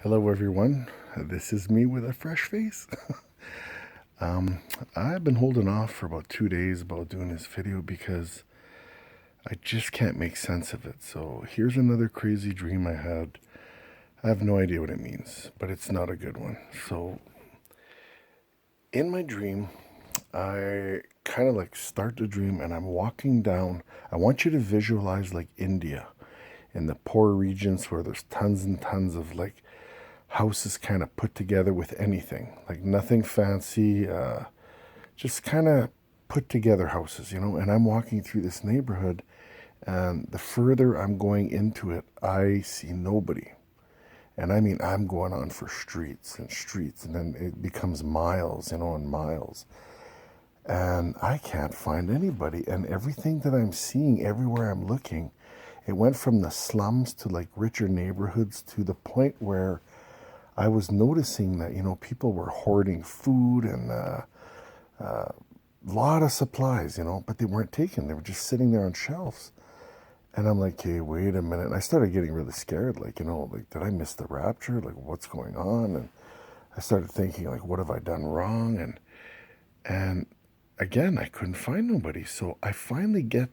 Hello, everyone. This is me with a fresh face. I've been holding off for about 2 days about doing this video because I just can't make sense of it. So here's another crazy dream I had. I have no idea what it means, but it's not a good one. So in my dream, I kind of like start the dream and I'm walking down. I want you to visualize like India in the poor regions where there's tons and tons of like houses kind of put together with anything, like nothing fancy, just kind of put together houses, And I'm walking through this neighborhood, and the further I'm going into it, I see nobody. And I mean, I'm going on for streets and streets, and then it becomes miles, and miles. And I can't find anybody. And everything that I'm seeing, everywhere I'm looking, it went from the slums to like richer neighborhoods to the point where I was noticing that, people were hoarding food and a lot of supplies, but they weren't taken. They were just sitting there on shelves. And I'm like, hey, wait a minute. And I started getting really scared. Like, did I miss the rapture? Like, what's going on? And I started thinking, like, what have I done wrong? And again, I couldn't find nobody. So I finally get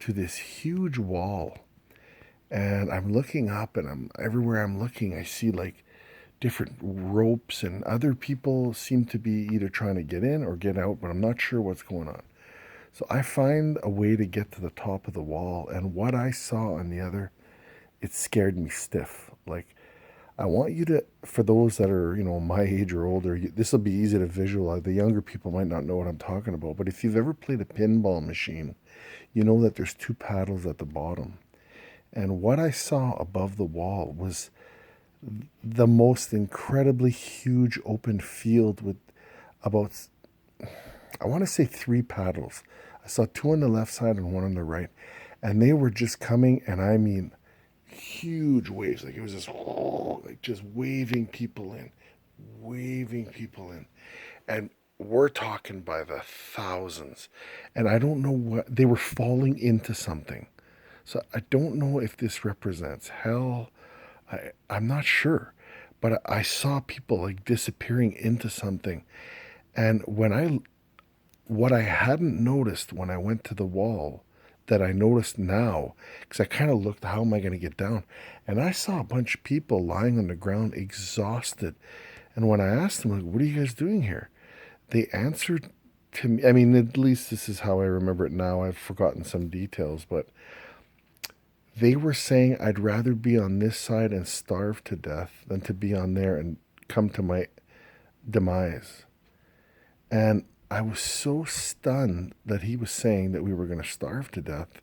to this huge wall. And I'm looking up, and everywhere I'm looking, I see like different ropes, and other people seem to be either trying to get in or get out, but I'm not sure what's going on. So I find a way to get to the top of the wall, and what I saw on the other, it scared me stiff. Like, I want you to, for those that are, my age or older, this will be easy to visualize. The younger people might not know what I'm talking about, but if you've ever played a pinball machine, you know that there's two paddles at the bottom. And what I saw above the wall was the most incredibly huge open field with about, I want to say, three paddles. I saw two on the left side and one on the right. And they were just coming, and I mean, huge waves. Like, it was just, like, just waving people in, waving people in. And we're talking by the thousands. And I don't know what, they were falling into something. So I don't know if this represents hell. I'm not sure, but I saw people like disappearing into something. And what I hadn't noticed when I went to the wall, that I noticed now, because I kind of looked, how am I going to get down? And I saw a bunch of people lying on the ground, exhausted. And when I asked them, like, what are you guys doing here? They answered to me. I mean, at least this is how I remember it now. I've forgotten some details, but they were saying, I'd rather be on this side and starve to death than to be on there and come to my demise. And I was so stunned that he was saying that we were going to starve to death,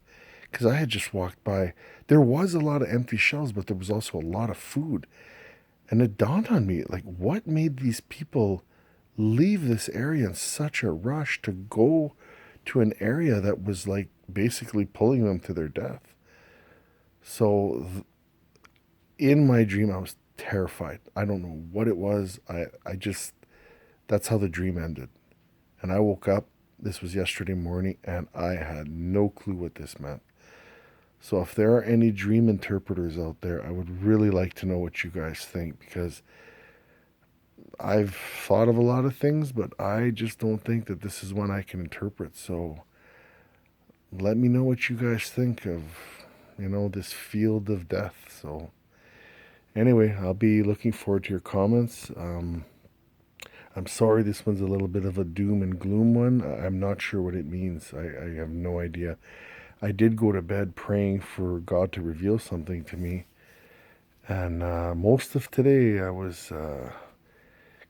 because I had just walked by. There was a lot of empty shelves, but there was also a lot of food. And it dawned on me, like, what made these people leave this area in such a rush to go to an area that was like basically pulling them to their death? So in my dream, I was terrified. I don't know what it was. I just, that's how the dream ended. And I woke up, this was yesterday morning, and I had no clue what this meant. So if there are any dream interpreters out there, I would really like to know what you guys think, because I've thought of a lot of things, but I just don't think that this is one I can interpret. So let me know what you guys think of, this field of death. So anyway, I'll be looking forward to your comments. I'm sorry this one's a little bit of a doom and gloom one. I'm not sure what it means. I have no idea. I did go to bed praying for God to reveal something to me. And most of today I was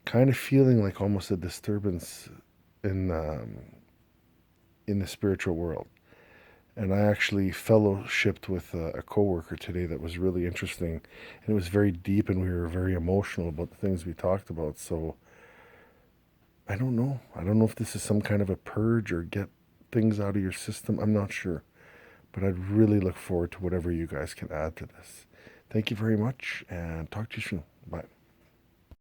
kind of feeling like almost a disturbance in, in the spiritual world. And I actually fellowshipped with a coworker today that was really interesting. And it was very deep, and we were very emotional about the things we talked about. So I don't know. I don't know if this is some kind of a purge or get things out of your system. I'm not sure. But I'd really look forward to whatever you guys can add to this. Thank you very much, and talk to you soon. Bye.